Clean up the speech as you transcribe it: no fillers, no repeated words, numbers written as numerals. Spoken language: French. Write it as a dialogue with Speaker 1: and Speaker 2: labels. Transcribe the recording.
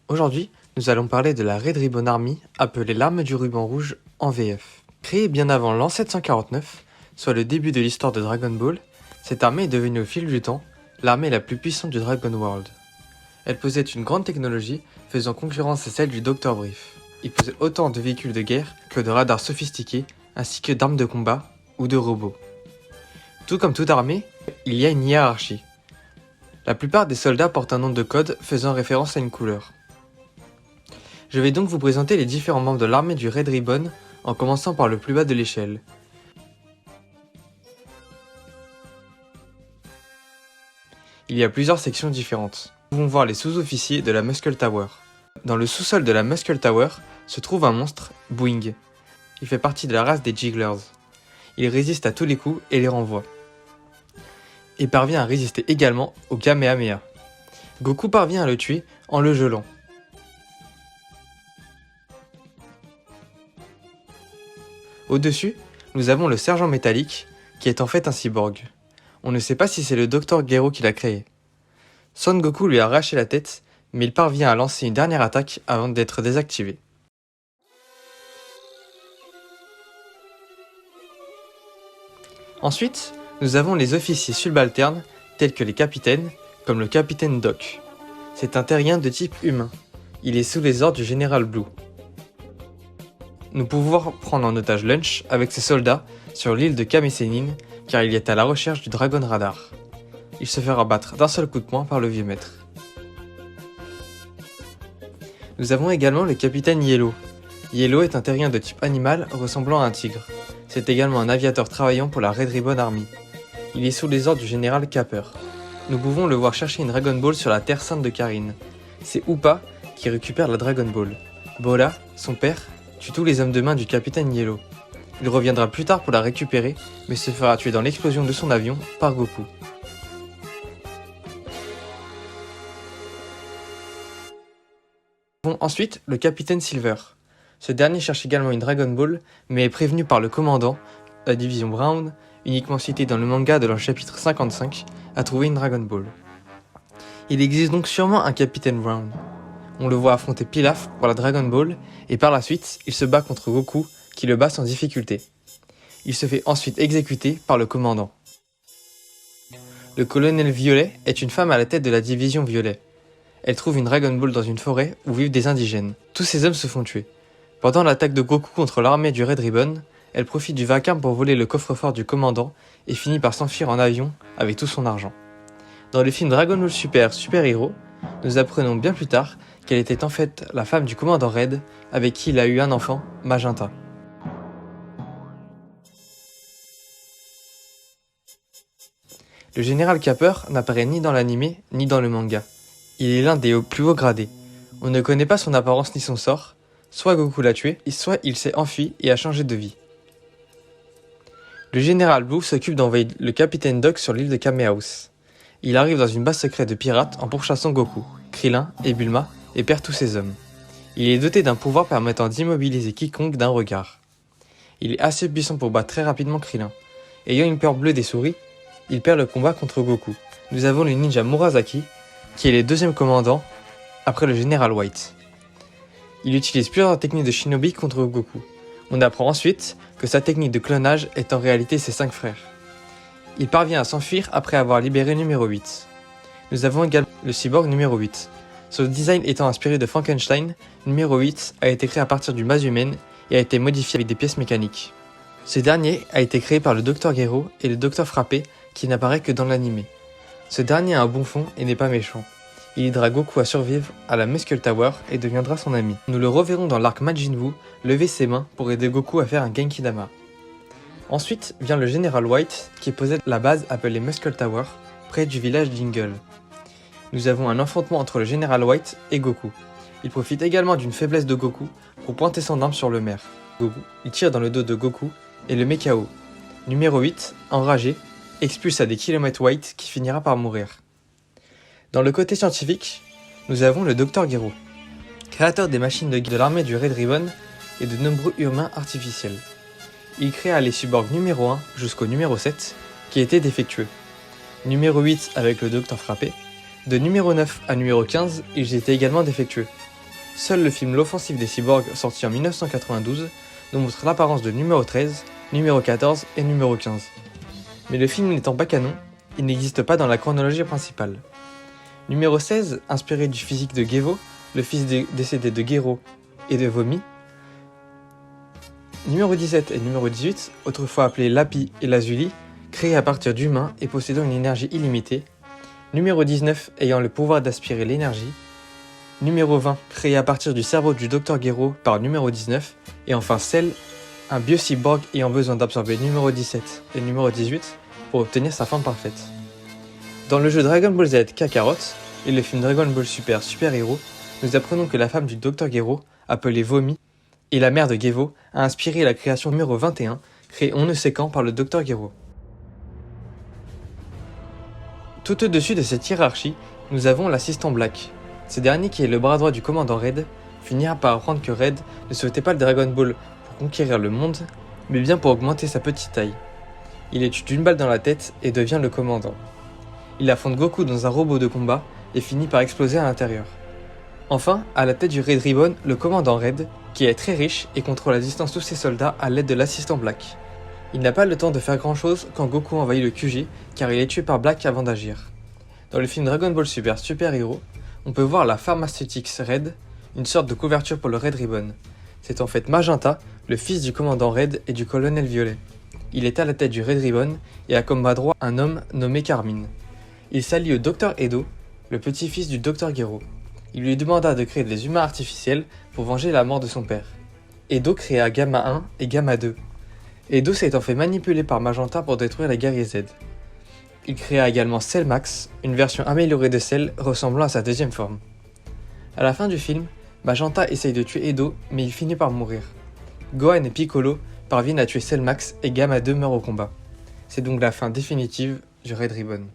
Speaker 1: Aujourd'hui, nous allons parler de la Red Ribbon Army, appelée l'armée du ruban rouge en VF. Créée bien avant l'an 749, soit le début de l'histoire de Dragon Ball, cette armée est devenue au fil du temps l'armée la plus puissante du Dragon World. Elle possédait une grande technologie faisant concurrence à celle du Dr. Brief. Il possède autant de véhicules de guerre que de radars sophistiqués, ainsi que d'armes de combat ou de robots. Tout comme toute armée, il y a une hiérarchie. La plupart des soldats portent un nom de code faisant référence à une couleur. Je vais donc vous présenter les différents membres de l'armée du Red Ribbon, en commençant par le plus bas de l'échelle. Il y a plusieurs sections différentes. Nous pouvons voir les sous-officiers de la Muscle Tower. Dans le sous-sol de la Muscle Tower se trouve un monstre, Boing. Il fait partie de la race des Jigglers. Il résiste à tous les coups et les renvoie. Et parvient à résister également au Kamehameha. Goku parvient à le tuer en le gelant. Au-dessus, nous avons le sergent métallique, qui est en fait un cyborg. On ne sait pas si c'est le Dr. Gero qui l'a créé. Son Goku lui a arraché la tête, mais il parvient à lancer une dernière attaque avant d'être désactivé. Ensuite, nous avons les officiers subalternes, tels que les capitaines, comme le capitaine Doc. C'est un terrien de type humain. Il est sous les ordres du général Blue. Nous pouvons prendre en otage Lunch avec ses soldats sur l'île de Kame Sennin, car il est à la recherche du Dragon Radar. Il se fera battre d'un seul coup de poing par le vieux maître. Nous avons également le capitaine Yellow. Yellow est un terrien de type animal ressemblant à un tigre. C'est également un aviateur travaillant pour la Red Ribbon Army. Il est sous les ordres du général Capper. Nous pouvons le voir chercher une Dragon Ball sur la Terre Sainte de Karine. C'est Upa qui récupère la Dragon Ball. Bola, son père, tue tous les hommes de main du capitaine Yellow. Il reviendra plus tard pour la récupérer, mais se fera tuer dans l'explosion de son avion par Goku. Nous avons ensuite le capitaine Silver. Ce dernier cherche également une Dragon Ball, mais est prévenu par le commandant, la division Brown, uniquement cité dans le manga de leur chapitre 55, à trouver une Dragon Ball. Il existe donc sûrement un capitaine Brown. On le voit affronter Pilaf pour la Dragon Ball, et par la suite, il se bat contre Goku, qui le bat sans difficulté. Il se fait ensuite exécuter par le commandant. Le colonel Violet est une femme à la tête de la division Violet. Elle trouve une Dragon Ball dans une forêt où vivent des indigènes. Tous ces hommes se font tuer. Pendant l'attaque de Goku contre l'armée du Red Ribbon, elle profite du vacarme pour voler le coffre-fort du commandant et finit par s'enfuir en avion avec tout son argent. Dans le film Dragon Ball Super Super Hero, nous apprenons bien plus tard qu'elle était en fait la femme du commandant Red avec qui il a eu un enfant, Magenta. Le général Capper n'apparaît ni dans l'anime ni dans le manga. Il est l'un des plus hauts gradés. On ne connaît pas son apparence ni son sort, soit Goku l'a tué, soit il s'est enfui et a changé de vie. Le général Blue s'occupe d'envoyer le capitaine Doc sur l'île de Kamehaus. Il arrive dans une base secrète de pirates en pourchassant Goku, Krillin et Bulma et perd tous ses hommes. Il est doté d'un pouvoir permettant d'immobiliser quiconque d'un regard. Il est assez puissant pour battre très rapidement Krillin. Ayant une peur bleue des souris, il perd le combat contre Goku. Nous avons le ninja Murasaki, qui est le deuxième commandant après le général White. Il utilise plusieurs techniques de shinobi contre Goku. On apprend ensuite que sa technique de clonage est en réalité ses 5 frères. Il parvient à s'enfuir après avoir libéré numéro 8. Nous avons également le cyborg numéro 8. Son design étant inspiré de Frankenstein, numéro 8 a été créé à partir d'une base humaine et a été modifié avec des pièces mécaniques. Ce dernier a été créé par le Dr. Gero et le Dr. Frappé qui n'apparaît que dans l'anime. Ce dernier a un bon fond et n'est pas méchant. Il aidera Goku à survivre à la Muscle Tower et deviendra son ami. Nous le reverrons dans l'arc Majin Buu lever ses mains pour aider Goku à faire un Genkidama. Ensuite vient le général White qui possède la base appelée Muscle Tower près du village d'Ingle. Nous avons un affrontement entre le général White et Goku. Il profite également d'une faiblesse de Goku pour pointer son arme sur le maire. Goku, il tire dans le dos de Goku et le met KO. Numéro 8, enragé, expulse à des kilomètres White qui finira par mourir. Dans le côté scientifique, nous avons le Dr. Gero, créateur des machines de l'armée du Red Ribbon et de nombreux humains artificiels. Il créa les cyborgs numéro 1 jusqu'au numéro 7 qui étaient défectueux. Numéro 8 avec le Dr. Frappé. De numéro 9 à numéro 15, ils étaient également défectueux. Seul le film L'Offensive des Cyborgs, sorti en 1992, nous montre l'apparence de numéro 13, numéro 14 et numéro 15. Mais le film n'étant pas canon, il n'existe pas dans la chronologie principale. Numéro 16, inspiré du physique de Gevo, le fils décédé de Gero et de Vomi. Numéro 17 et numéro 18, autrefois appelés Lapi et Lazuli, créés à partir d'humains et possédant une énergie illimitée. Numéro 19, ayant le pouvoir d'aspirer l'énergie. Numéro 20, créé à partir du cerveau du Dr Gero par numéro 19. Et enfin Cell, un biocyborg ayant besoin d'absorber numéro 17 et numéro 18 pour obtenir sa forme parfaite. Dans le jeu Dragon Ball Z Kakarot et le film Dragon Ball Super Super Hero, nous apprenons que la femme du Dr Gero, appelée Vomi, et la mère de Gevo, a inspiré la création numéro 21, créée on ne sait quand par le Dr Gero. Tout au-dessus de cette hiérarchie, nous avons l'assistant Black. Ce dernier, qui est le bras droit du commandant Red, finira par apprendre que Red ne souhaitait pas le Dragon Ball pour conquérir le monde, mais bien pour augmenter sa petite taille. Il est tué d'une balle dans la tête et devient le commandant. Il affronte Goku dans un robot de combat et finit par exploser à l'intérieur. Enfin, à la tête du Red Ribbon, le commandant Red, qui est très riche et contrôle à distance tous ses soldats à l'aide de l'assistant Black. Il n'a pas le temps de faire grand chose quand Goku envahit le QG, car il est tué par Black avant d'agir. Dans le film Dragon Ball Super Super Hero, on peut voir la Pharmaceutics Red, une sorte de couverture pour le Red Ribbon. C'est en fait Magenta, le fils du commandant Red et du colonel Violet. Il est à la tête du Red Ribbon et a comme bras droit un homme nommé Carmine. Il s'allie au Dr Edo, le petit-fils du Dr Gero. Il lui demanda de créer des humains artificiels pour venger la mort de son père. Edo créa Gamma 1 et Gamma 2. Edo s'étant fait manipuler par Magenta pour détruire les guerriers Z. Il créa également Cell Max, une version améliorée de Cell ressemblant à sa deuxième forme. À la fin du film, Magenta essaye de tuer Edo, mais il finit par mourir. Gohan et Piccolo parviennent à tuer Cell Max et Gamma 2 meurt au combat. C'est donc la fin définitive du Red Ribbon.